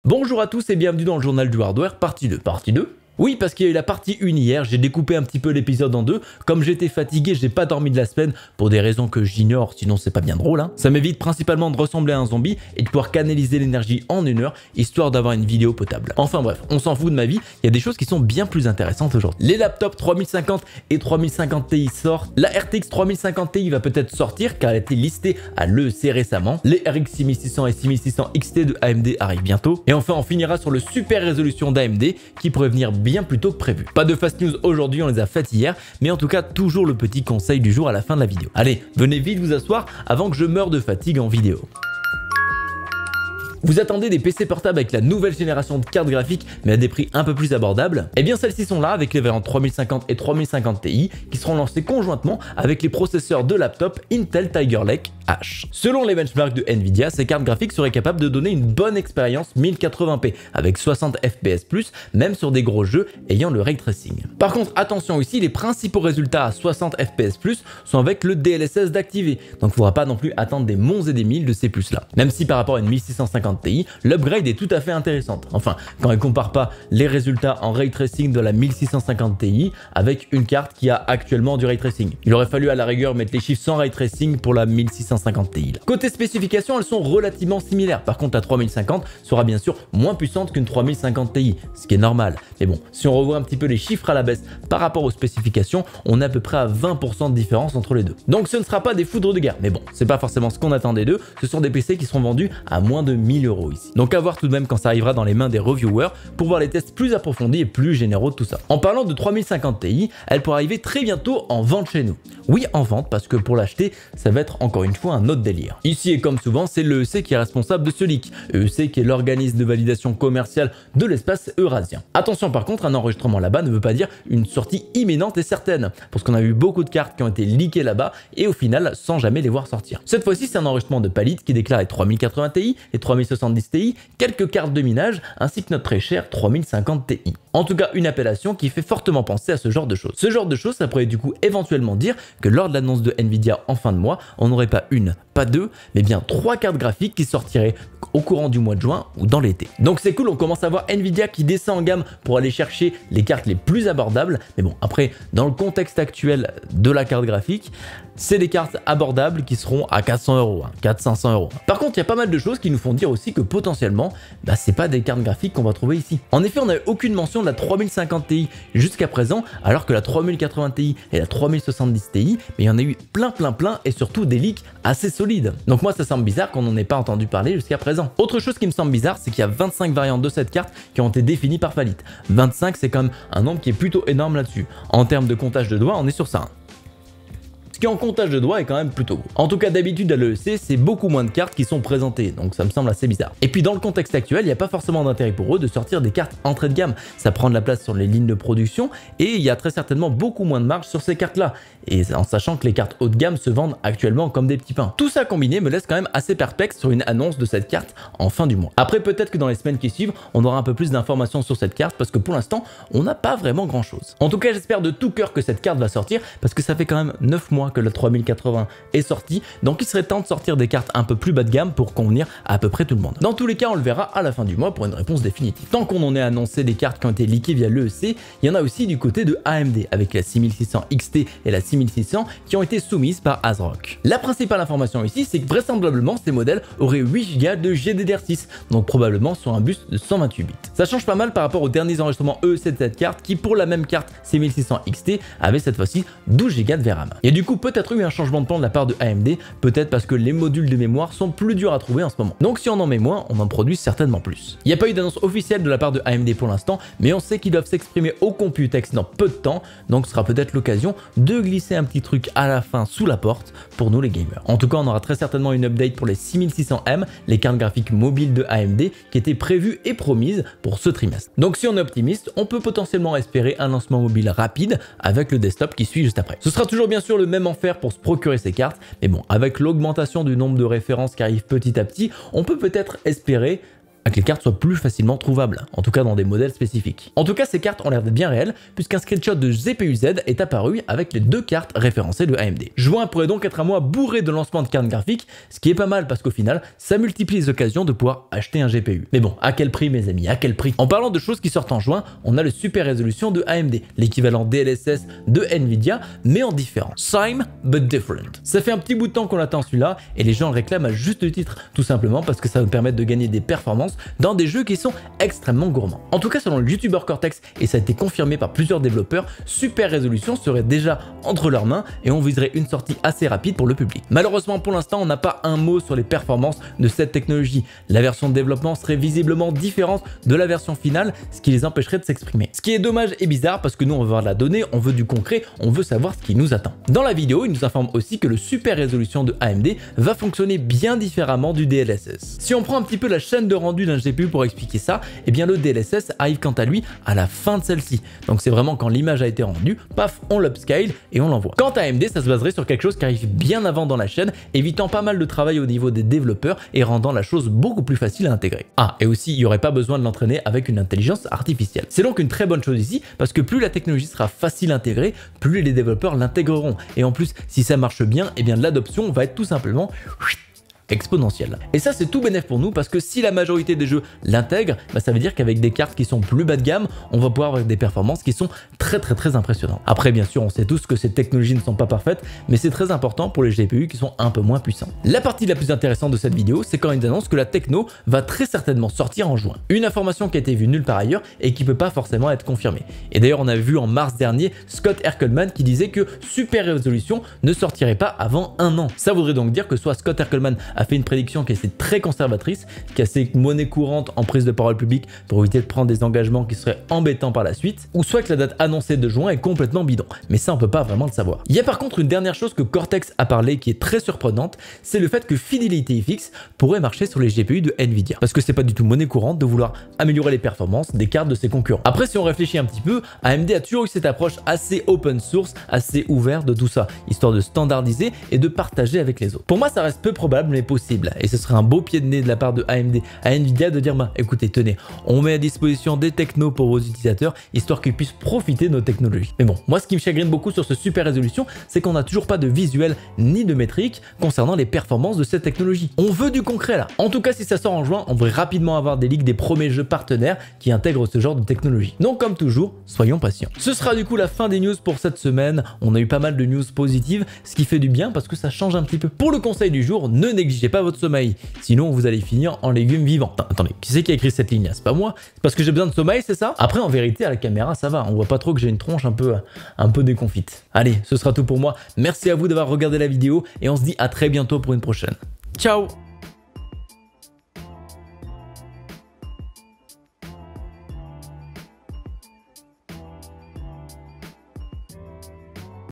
Bonjour à tous et bienvenue dans le journal du hardware, partie 2. Partie 2 ? Oui, parce qu'il y a eu la partie 1 hier, j'ai découpé un petit peu l'épisode en deux. Comme j'étais fatigué, j'ai pas dormi de la semaine pour des raisons que j'ignore, sinon c'est pas bien drôle. Ça m'évite principalement de ressembler à un zombie et de pouvoir canaliser l'énergie en 1 heure, histoire d'avoir une vidéo potable. Enfin bref, on s'en fout de ma vie, il y a des choses qui sont bien plus intéressantes aujourd'hui. Les laptops 3050 et 3050 Ti sortent, la RTX 3050 Ti va peut-être sortir car elle a été listée à l'EEC récemment, les RX 6600 et 6600 XT de AMD arrivent bientôt, et enfin on finira sur le super résolution d'AMD qui pourrait venir bien plus tôt que prévu. Pas de fast news aujourd'hui, on les a faites hier, mais en tout cas toujours le petit conseil du jour à la fin de la vidéo. Allez, venez vite vous asseoir avant que je meure de fatigue en vidéo. Vous attendez des PC portables avec la nouvelle génération de cartes graphiques mais à des prix un peu plus abordables? Eh bien celles-ci sont là avec les variantes 3050 et 3050 Ti qui seront lancées conjointement avec les processeurs de laptop Intel Tiger Lake H. Selon les benchmarks de Nvidia, ces cartes graphiques seraient capables de donner une bonne expérience 1080p avec 60 fps+, même sur des gros jeux ayant le ray tracing. Par contre attention ici, les principaux résultats à 60 fps+, sont avec le DLSS d'activer, donc il ne faudra pas non plus attendre des monts et des milles de ces puces là. Même si par rapport à une 1650 Ti, l'upgrade est tout à fait intéressante. Enfin, quand elle compare pas les résultats en ray tracing de la 1650 Ti avec une carte qui a actuellement du ray tracing. Il aurait fallu à la rigueur mettre les chiffres sans ray tracing pour la 1650 Ti. Côté spécifications, elles sont relativement similaires. Par contre, la 3050 sera bien sûr moins puissante qu'une 3050 Ti, ce qui est normal. Mais bon, si on revoit un petit peu les chiffres à la baisse par rapport aux spécifications, on est à peu près à 20% de différence entre les deux. Donc ce ne sera pas des foudres de guerre. Mais bon, c'est pas forcément ce qu'on attendait d'eux. Ce sont des PC qui seront vendus à moins de 1000 € ici. Donc à voir tout de même quand ça arrivera dans les mains des reviewers pour voir les tests plus approfondis et plus généraux de tout ça. En parlant de 3050 Ti, elle pourra arriver très bientôt en vente chez nous. Oui, en vente, parce que pour l'acheter, ça va être encore une fois un autre délire. Ici et comme souvent, c'est l'EEC qui est responsable de ce leak. EEC qui est l'organisme de validation commerciale de l'espace eurasien. Attention par contre, un enregistrement là-bas ne veut pas dire une sortie imminente et certaine, parce qu'on a vu beaucoup de cartes qui ont été leakées là-bas et au final sans jamais les voir sortir. Cette fois-ci, c'est un enregistrement de Palit qui déclare les 3080 Ti et 3070 Ti, quelques cartes de minage ainsi que notre très cher 3050 Ti. En tout cas, une appellation qui fait fortement penser à ce genre de choses. Ce genre de choses, ça pourrait du coup éventuellement dire que lors de l'annonce de Nvidia en fin de mois, on n'aurait pas une, pas deux, mais bien 3 cartes graphiques qui sortiraient au courant du mois de juin ou dans l'été. Donc c'est cool, on commence à voir Nvidia qui descend en gamme pour aller chercher les cartes les plus abordables. Mais bon, après, dans le contexte actuel de la carte graphique, c'est des cartes abordables qui seront à 400 €, 400-500 €. Par contre, il y a pas mal de choses qui nous font dire aussi que potentiellement, c'est pas des cartes graphiques qu'on va trouver ici. En effet, on n'avait aucune mention de la 3050 Ti jusqu'à présent, alors que la 3080 Ti et la 3070 Ti, mais il y en a eu plein et surtout des leaks assez solides. Donc moi, ça semble bizarre qu'on n'en ait pas entendu parler jusqu'à présent. Autre chose qui me semble bizarre, c'est qu'il y a 25 variantes de cette carte qui ont été définies par Palit. 25, c'est quand même un nombre qui est plutôt énorme là-dessus. En termes de comptage de doigts, on est sur ça. Ce qui en comptage de doigts est quand même plutôt gros. En tout cas d'habitude à l'EEC, c'est beaucoup moins de cartes qui sont présentées, donc ça me semble assez bizarre. Et puis dans le contexte actuel, il n'y a pas forcément d'intérêt pour eux de sortir des cartes entrée de gamme. Ça prend de la place sur les lignes de production et il y a très certainement beaucoup moins de marge sur ces cartes-là. Et en sachant que les cartes haut de gamme se vendent actuellement comme des petits pains. Tout ça combiné me laisse quand même assez perplexe sur une annonce de cette carte en fin du mois. Après peut-être que dans les semaines qui suivent, on aura un peu plus d'informations sur cette carte parce que pour l'instant, on n'a pas vraiment grand-chose. En tout cas, j'espère de tout cœur que cette carte va sortir parce que ça fait quand même 9 mois que la 3080 est sortie, donc il serait temps de sortir des cartes un peu plus bas de gamme pour convenir à peu près tout le monde. Dans tous les cas, on le verra à la fin du mois pour une réponse définitive. Tant qu'on en est annoncé des cartes qui ont été leakées via l'EEC, il y en a aussi du côté de AMD avec la 6600 XT et la 6600 qui ont été soumises par ASRock. La principale information ici, c'est que vraisemblablement ces modèles auraient 8 Go de GDDR6, donc probablement sur un bus de 128 bits. Ça change pas mal par rapport aux derniers enregistrements EEC de cette carte qui pour la même carte 6600 XT avait cette fois-ci 12 Go de VRAM. Et du coup peut-être eu un changement de plan de la part de AMD, peut-être parce que les modules de mémoire sont plus durs à trouver en ce moment. Donc si on en met moins, on en produit certainement plus. Il n'y a pas eu d'annonce officielle de la part de AMD pour l'instant, mais on sait qu'ils doivent s'exprimer au Computex dans peu de temps, donc ce sera peut-être l'occasion de glisser un petit truc à la fin sous la porte pour nous les gamers. En tout cas, on aura très certainement une update pour les 6600M, les cartes graphiques mobiles de AMD qui étaient prévues et promises pour ce trimestre. Donc si on est optimiste, on peut potentiellement espérer un lancement mobile rapide avec le desktop qui suit juste après. Ce sera toujours bien sûr le même enfer pour se procurer ces cartes, mais bon, avec l'augmentation du nombre de références qui arrivent petit à petit, on peut peut-être espérer à que les cartes soient plus facilement trouvables, en tout cas dans des modèles spécifiques. En tout cas, ces cartes ont l'air d'être bien réelles, puisqu'un screenshot de GPU-Z est apparu avec les 2 cartes référencées de AMD. Juin pourrait donc être un mois bourré de lancement de cartes graphiques, ce qui est pas mal parce qu'au final, ça multiplie les occasions de pouvoir acheter un GPU. Mais bon, à quel prix mes amis, à quel prix? En parlant de choses qui sortent en juin, on a le super résolution de AMD, l'équivalent DLSS de Nvidia, mais en différent. Same but different. Ça fait un petit bout de temps qu'on attend celui-là et les gens le réclament à juste titre, tout simplement parce que ça va nous permettre de gagner des performances dans des jeux qui sont extrêmement gourmands. En tout cas, selon le youtubeur Cortex, et ça a été confirmé par plusieurs développeurs, super résolution serait déjà entre leurs mains et on viserait une sortie assez rapide pour le public. Malheureusement, pour l'instant, on n'a pas un mot sur les performances de cette technologie. La version de développement serait visiblement différente de la version finale, ce qui les empêcherait de s'exprimer. Ce qui est dommage et bizarre parce que nous on veut voir de la donnée, on veut du concret, on veut savoir ce qui nous attend. Dans la vidéo, il nous informe aussi que le super résolution de AMD va fonctionner bien différemment du DLSS. Si on prend un petit peu la chaîne de rendu d'un GPU pour expliquer ça, eh bien le DLSS arrive quant à lui à la fin de celle-ci. Donc c'est vraiment quand l'image a été rendue, paf, on l'upscale et on l'envoie. Quant à AMD, ça se baserait sur quelque chose qui arrive bien avant dans la chaîne, évitant pas mal de travail au niveau des développeurs et rendant la chose beaucoup plus facile à intégrer. Ah, et aussi, il n'y aurait pas besoin de l'entraîner avec une intelligence artificielle. C'est donc une très bonne chose ici, parce que plus la technologie sera facile à intégrer, plus les développeurs l'intégreront. Et en plus, si ça marche bien, eh bien l'adoption va être tout simplement exponentielle. Et ça, c'est tout bénef pour nous parce que si la majorité des jeux l'intègrent, bah, ça veut dire qu'avec des cartes qui sont plus bas de gamme, on va pouvoir avoir des performances qui sont très impressionnantes. Après, bien sûr, on sait tous que ces technologies ne sont pas parfaites, mais c'est très important pour les GPU qui sont un peu moins puissants. La partie la plus intéressante de cette vidéo, c'est quand ils annoncent que la techno va très certainement sortir en juin. Une information qui a été vue nulle part ailleurs et qui peut pas forcément être confirmée. Et d'ailleurs, on a vu en mars dernier Scott Erkelman qui disait que Super Résolution ne sortirait pas avant 1 an. Ça voudrait donc dire que soit Scott Erkelman a fait une prédiction qui est très conservatrice, qui est assez monnaie courante en prise de parole publique pour éviter de prendre des engagements qui seraient embêtants par la suite, ou soit que la date annoncée de juin est complètement bidon. Mais ça, on peut pas vraiment le savoir. Il y a par contre une dernière chose que Cortex a parlé qui est très surprenante, c'est le fait que Fidelity FX pourrait marcher sur les GPU de Nvidia. Parce que c'est pas du tout monnaie courante de vouloir améliorer les performances des cartes de ses concurrents. Après, si on réfléchit un petit peu, AMD a toujours eu cette approche assez open source, assez ouverte de tout ça, histoire de standardiser et de partager avec les autres. Pour moi, ça reste peu probable mais possible. Et ce serait un beau pied de nez de la part de AMD à Nvidia de dire bah écoutez, tenez, on met à disposition des technos pour vos utilisateurs histoire qu'ils puissent profiter de nos technologies. Mais bon, moi ce qui me chagrine beaucoup sur ce super résolution, c'est qu'on n'a toujours pas de visuel ni de métrique concernant les performances de cette technologie. On veut du concret là. En tout cas, si ça sort en juin, on devrait rapidement avoir des leaks des premiers jeux partenaires qui intègrent ce genre de technologie. Donc comme toujours, soyons patients. Ce sera du coup la fin des news pour cette semaine. On a eu pas mal de news positives, ce qui fait du bien parce que ça change un petit peu. Pour le conseil du jour, ne négligez pas votre sommeil, sinon vous allez finir en légumes vivants. Attendez, qui c'est qui a écrit cette ligne là? C'est pas moi? C'est parce que j'ai besoin de sommeil, c'est ça? Après, en vérité, à la caméra, ça va. On voit pas trop que j'ai une tronche un peu déconfite. Allez, ce sera tout pour moi. Merci à vous d'avoir regardé la vidéo et on se dit à très bientôt pour une prochaine. Ciao!